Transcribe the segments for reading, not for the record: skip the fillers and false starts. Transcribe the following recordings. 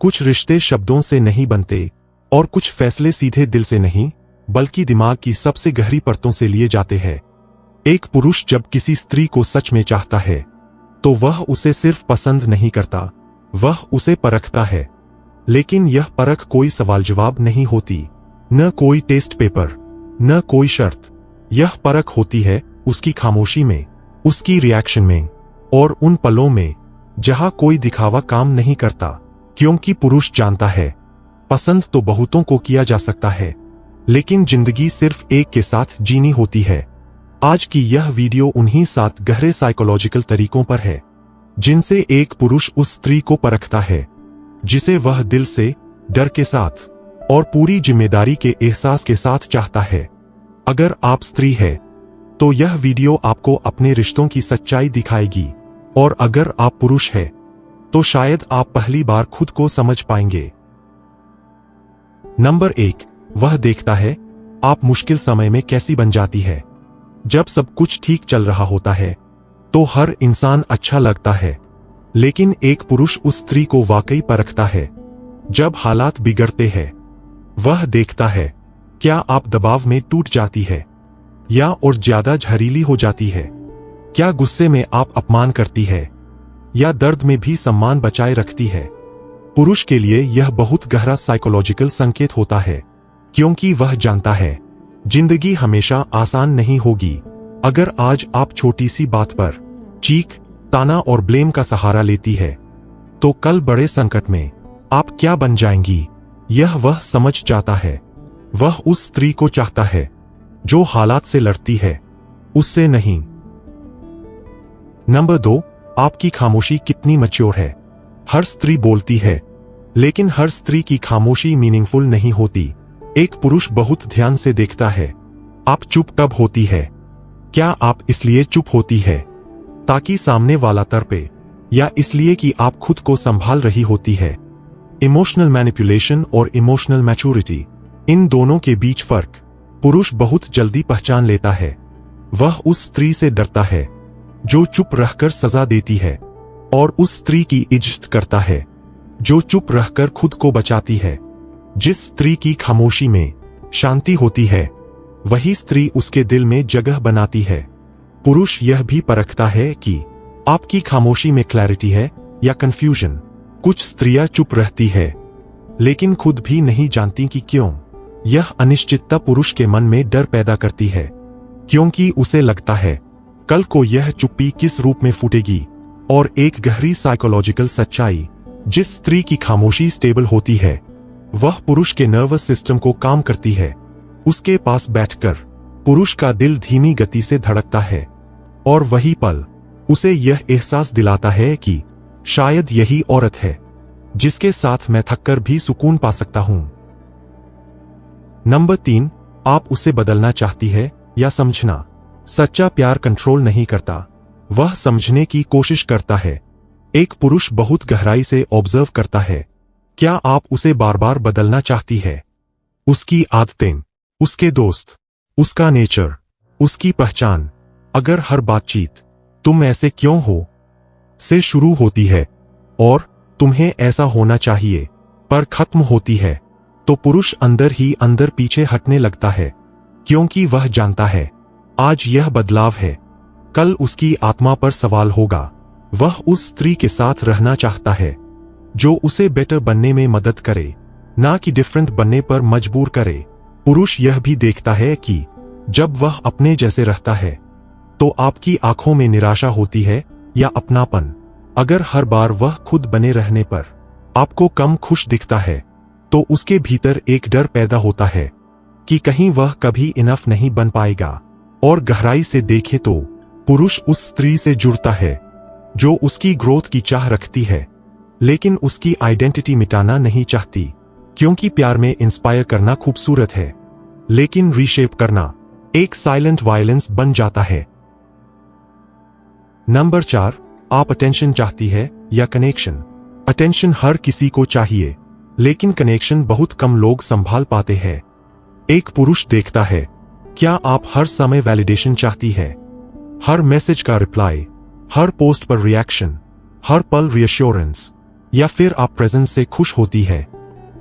कुछ रिश्ते शब्दों से नहीं बनते और कुछ फैसले सीधे दिल से नहीं बल्कि दिमाग की सबसे गहरी परतों से लिए जाते हैं। एक पुरुष जब किसी स्त्री को सच में चाहता है तो वह उसे सिर्फ पसंद नहीं करता, वह उसे परखता है। लेकिन यह परख कोई सवाल जवाब नहीं होती, न कोई टेस्ट पेपर, न कोई शर्त। यह परख होती है उसकी खामोशी में, उसकी रिएक्शन में और उन पलों में जहां कोई दिखावा काम नहीं करता। क्योंकि पुरुष जानता है पसंद तो बहुतों को किया जा सकता है, लेकिन जिंदगी सिर्फ एक के साथ जीनी होती है। आज की यह वीडियो उन्हीं 7 गहरे साइकोलॉजिकल तरीकों पर है जिनसे एक पुरुष उस स्त्री को परखता है जिसे वह दिल से, डर के साथ और पूरी जिम्मेदारी के एहसास के साथ चाहता है। अगर आप स्त्री है तो यह वीडियो आपको अपने रिश्तों की सच्चाई दिखाएगी, और अगर आप पुरुष है तो शायद आप पहली बार खुद को समझ पाएंगे। नंबर 1, वह देखता है आप मुश्किल समय में कैसी बन जाती है। जब सब कुछ ठीक चल रहा होता है तो हर इंसान अच्छा लगता है, लेकिन एक पुरुष उस स्त्री को वाकई परखता है। जब हालात बिगड़ते हैं वह देखता है क्या आप दबाव में टूट जाती है या और ज्यादा जहरीली हो जाती है, क्या गुस्से में आप अपमान करती है या दर्द में भी सम्मान बचाए रखती है। पुरुष के लिए यह बहुत गहरा साइकोलॉजिकल संकेत होता है, क्योंकि वह जानता है जिंदगी हमेशा आसान नहीं होगी। अगर आज आप छोटी सी बात पर चीख, ताना और ब्लेम का सहारा लेती है तो कल बड़े संकट में आप क्या बन जाएंगी, यह वह समझ जाता है। वह उस स्त्री को चाहता है जो हालात से लड़ती है, उससे नहीं। नंबर 2, आपकी खामोशी कितनी मैच्योर है। हर स्त्री बोलती है, लेकिन हर स्त्री की खामोशी मीनिंगफुल नहीं होती। एक पुरुष बहुत ध्यान से देखता है आप चुप कब होती है। क्या आप इसलिए चुप होती है ताकि सामने वाला तड़पे, या इसलिए कि आप खुद को संभाल रही होती है। इमोशनल मैनिपुलेशन और इमोशनल मैच्योरिटी, इन दोनों के बीच फर्क पुरुष बहुत जल्दी पहचान लेता है। वह उस स्त्री से डरता है जो चुप रहकर सजा देती है, और उस स्त्री की इज्जत करता है जो चुप रहकर खुद को बचाती है। जिस स्त्री की खामोशी में शांति होती है वही स्त्री उसके दिल में जगह बनाती है। पुरुष यह भी परखता है कि आपकी खामोशी में क्लैरिटी है या कंफ्यूजन। कुछ स्त्रियां चुप रहती है लेकिन खुद भी नहीं जानती कि क्यों। यह अनिश्चितता पुरुष के मन में डर पैदा करती है, क्योंकि उसे लगता है कल को यह चुप्पी किस रूप में फूटेगी। और एक गहरी साइकोलॉजिकल सच्चाई, जिस स्त्री की खामोशी स्टेबल होती है वह पुरुष के नर्वस सिस्टम को काम करती है। उसके पास बैठकर पुरुष का दिल धीमी गति से धड़कता है, और वही पल उसे यह एहसास दिलाता है कि शायद यही औरत है जिसके साथ मैं थककर भी सुकून पा सकता हूं। नंबर 3, आप उसे बदलना चाहती है या समझना। सच्चा प्यार कंट्रोल नहीं करता, वह समझने की कोशिश करता है। एक पुरुष बहुत गहराई से ऑब्जर्व करता है क्या आप उसे बार बार बदलना चाहती है। उसकी आदतें, उसके दोस्त, उसका नेचर, उसकी पहचान। अगर हर बातचीत तुम ऐसे क्यों हो से शुरू होती है और तुम्हें ऐसा होना चाहिए पर खत्म होती है, तो पुरुष अंदर ही अंदर पीछे हटने लगता है, क्योंकि वह जानता है आज यह बदलाव है, कल उसकी आत्मा पर सवाल होगा। वह उस स्त्री के साथ रहना चाहता है जो उसे बेटर बनने में मदद करे, ना कि डिफरेंट बनने पर मजबूर करे। पुरुष यह भी देखता है कि जब वह अपने जैसे रहता है तो आपकी आंखों में निराशा होती है या अपनापन। अगर हर बार वह खुद बने रहने पर आपको कम खुश दिखता है तो उसके भीतर एक डर पैदा होता है कि कहीं वह कभी इनफ नहीं बन पाएगा। और गहराई से देखे तो पुरुष उस स्त्री से जुड़ता है जो उसकी ग्रोथ की चाह रखती है, लेकिन उसकी आइडेंटिटी मिटाना नहीं चाहती। क्योंकि प्यार में इंस्पायर करना खूबसूरत है, लेकिन रीशेप करना एक साइलेंट वायलेंस बन जाता है। नंबर 4, आप अटेंशन चाहती है या कनेक्शन। अटेंशन हर किसी को चाहिए, लेकिन कनेक्शन बहुत कम लोग संभाल पाते हैं। एक पुरुष देखता है क्या आप हर समय वैलिडेशन चाहती है, हर मैसेज का रिप्लाई, हर पोस्ट पर रिएक्शन, हर पल रिएश्योरेंस। या फिर आप प्रेजेंस से खुश होती है,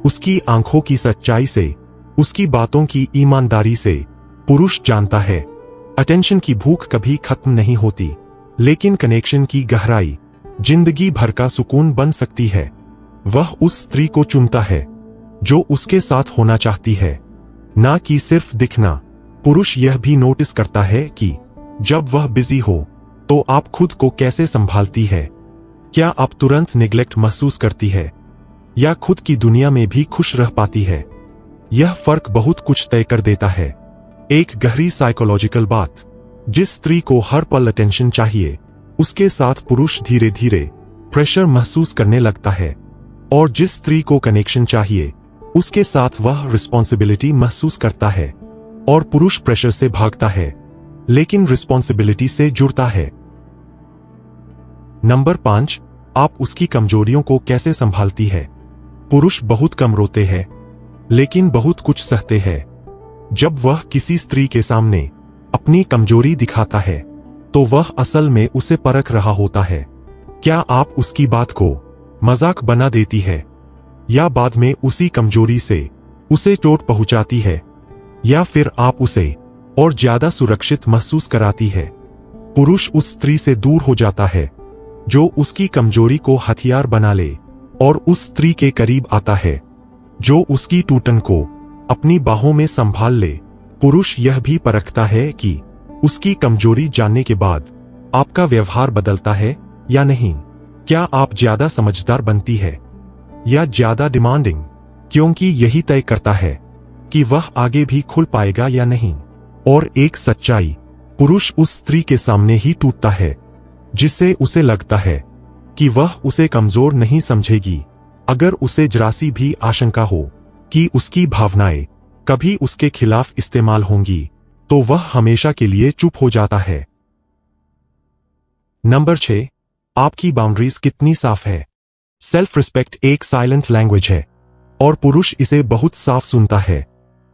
उसकी आंखों की सच्चाई से, उसकी बातों की ईमानदारी से। पुरुष जानता है अटेंशन की भूख कभी खत्म नहीं होती, लेकिन कनेक्शन की गहराई जिंदगी भर का सुकून बन सकती है। वह उस स्त्री को चुनता है जो उसके साथ होना चाहती है, ना कि सिर्फ दिखना। पुरुष यह भी नोटिस करता है कि जब वह बिजी हो तो आप खुद को कैसे संभालती है। क्या आप तुरंत निग्लेक्ट महसूस करती है या खुद की दुनिया में भी खुश रह पाती है। यह फर्क बहुत कुछ तय कर देता है। एक गहरी साइकोलॉजिकल बात, जिस स्त्री को हर पल अटेंशन चाहिए, उसके साथ पुरुष धीरे धीरे प्रेशर महसूस करने लगता है, और जिस स्त्री को कनेक्शन चाहिए, उसके साथ वह रिस्पॉन्सिबिलिटी महसूस करता है। और पुरुष प्रेशर से भागता है लेकिन रिस्पॉन्सिबिलिटी से जुड़ता है। नंबर 5, आप उसकी कमजोरियों को कैसे संभालती है। पुरुष बहुत कम रोते हैं लेकिन बहुत कुछ सहते हैं। जब वह किसी स्त्री के सामने अपनी कमजोरी दिखाता है तो वह असल में उसे परख रहा होता है। क्या आप उसकी बात को मजाक बना देती है, या बाद में उसी कमजोरी से उसे चोट पहुंचाती है, या फिर आप उसे और ज्यादा सुरक्षित महसूस कराती है। पुरुष उस स्त्री से दूर हो जाता है जो उसकी कमजोरी को हथियार बना ले, और उस स्त्री के करीब आता है जो उसकी टूटन को अपनी बाहों में संभाल ले। पुरुष यह भी परखता है कि उसकी कमजोरी जानने के बाद आपका व्यवहार बदलता है या नहीं। क्या आप ज्यादा समझदार बनती है या ज्यादा डिमांडिंग, क्योंकि यही तय करता है कि वह आगे भी खुल पाएगा या नहीं। और एक सच्चाई, पुरुष उस स्त्री के सामने ही टूटता है जिससे उसे लगता है कि वह उसे कमजोर नहीं समझेगी। अगर उसे जरा सी भी आशंका हो कि उसकी भावनाएं कभी उसके खिलाफ इस्तेमाल होंगी, तो वह हमेशा के लिए चुप हो जाता है। नंबर 6, आपकी बाउंड्रीज कितनी साफ है। सेल्फ रिस्पेक्ट एक साइलेंट लैंग्वेज है और पुरुष इसे बहुत साफ सुनता है।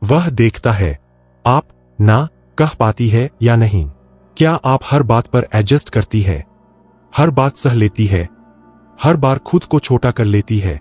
वह देखता है आप ना कह पाती है या नहीं। क्या आप हर बात पर एडजस्ट करती है, हर बात सह लेती है, हर बार खुद को छोटा कर लेती है,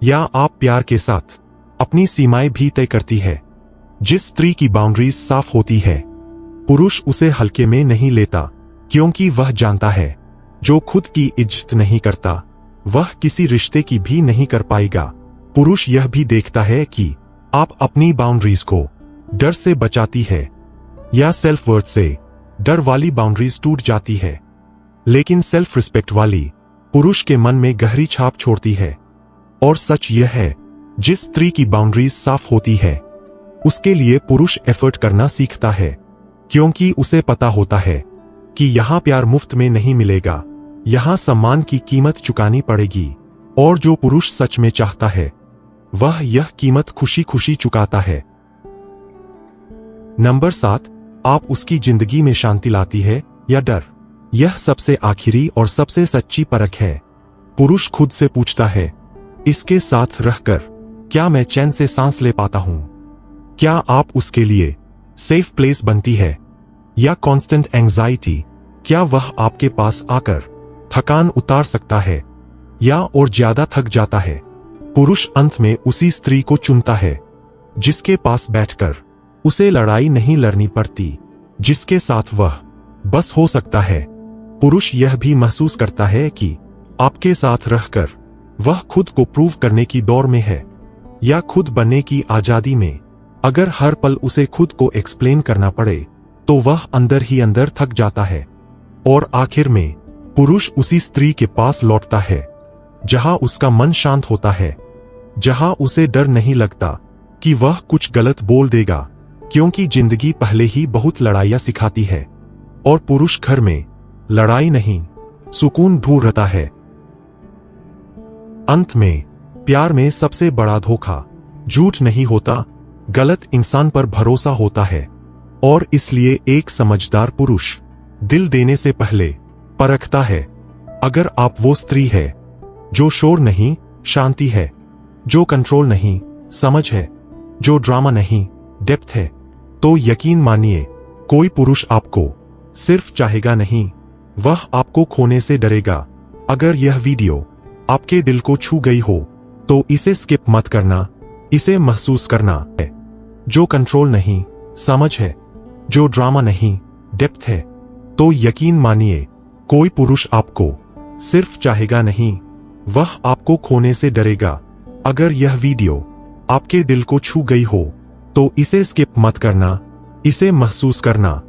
या आप प्यार के साथ अपनी सीमाएं भी तय करती है। जिस स्त्री की बाउंड्रीज साफ होती है, पुरुष उसे हल्के में नहीं लेता, क्योंकि वह जानता है जो खुद की इज्जत नहीं करता वह किसी रिश्ते की भी नहीं कर पाएगा। पुरुष यह भी देखता है कि आप अपनी बाउंड्रीज को डर से बचाती है या सेल्फ वर्थ से। डर वाली बाउंड्रीज टूट जाती है, लेकिन सेल्फ रिस्पेक्ट वाली पुरुष के मन में गहरी छाप छोड़ती है। और सच यह है, जिस स्त्री की बाउंड्रीज साफ होती है, उसके लिए पुरुष एफर्ट करना सीखता है, क्योंकि उसे पता होता है कि यहां प्यार मुफ्त में नहीं मिलेगा, यहां सम्मान की कीमत चुकानी पड़ेगी। और जो पुरुष सच में चाहता है, वह यह कीमत खुशी खुशी चुकाता है। नंबर 7, आप उसकी जिंदगी में शांति लाती है या डर। यह सबसे आखिरी और सबसे सच्ची परख है। पुरुष खुद से पूछता है, इसके साथ रहकर क्या मैं चैन से सांस ले पाता हूं। क्या आप उसके लिए सेफ प्लेस बनती है या कांस्टेंट एंजाइटी। क्या वह आपके पास आकर थकान उतार सकता है या और ज्यादा थक जाता है। पुरुष अंत में उसी स्त्री को चुनता है जिसके पास बैठकर उसे लड़ाई नहीं लड़नी पड़ती, जिसके साथ वह बस हो सकता है। पुरुष यह भी महसूस करता है कि आपके साथ रहकर वह खुद को प्रूव करने की दौड़ में है या खुद बनने की आजादी में। अगर हर पल उसे खुद को एक्सप्लेन करना पड़े तो वह अंदर ही अंदर थक जाता है। और आखिर में पुरुष उसी स्त्री के पास लौटता है जहां उसका मन शांत होता है, जहां उसे डर नहीं लगता कि वह कुछ गलत बोल देगा, क्योंकि जिंदगी पहले ही बहुत लड़ाइयां सिखाती है और पुरुष घर में लड़ाई नहीं सुकून ढूंढता है। अंत में प्यार में सबसे बड़ा धोखा झूठ नहीं होता, गलत इंसान पर भरोसा होता है। और इसलिए एक समझदार पुरुष दिल देने से पहले परखता है। अगर आप वो स्त्री है जो शोर नहीं शांति है, जो कंट्रोल नहीं समझ है, जो ड्रामा नहीं डेप्थ है, तो यकीन मानिए कोई पुरुष आपको सिर्फ चाहेगा नहीं, वह आपको खोने से डरेगा। अगर यह वीडियो आपके दिल को छू गई हो तो इसे स्किप मत करना। इसे महसूस करना है। जो कंट्रोल नहीं, समझ है। जो ड्रामा नहीं, डेप्थ है। तो यकीन मानिए, कोई पुरुष आपको सिर्फ चाहेगा नहीं, वह आपको खोने से डरेगा। अगर यह वीडियो आपके दिल को छू गई हो तो इसे स्किप मत करना। इसे महसूस करना।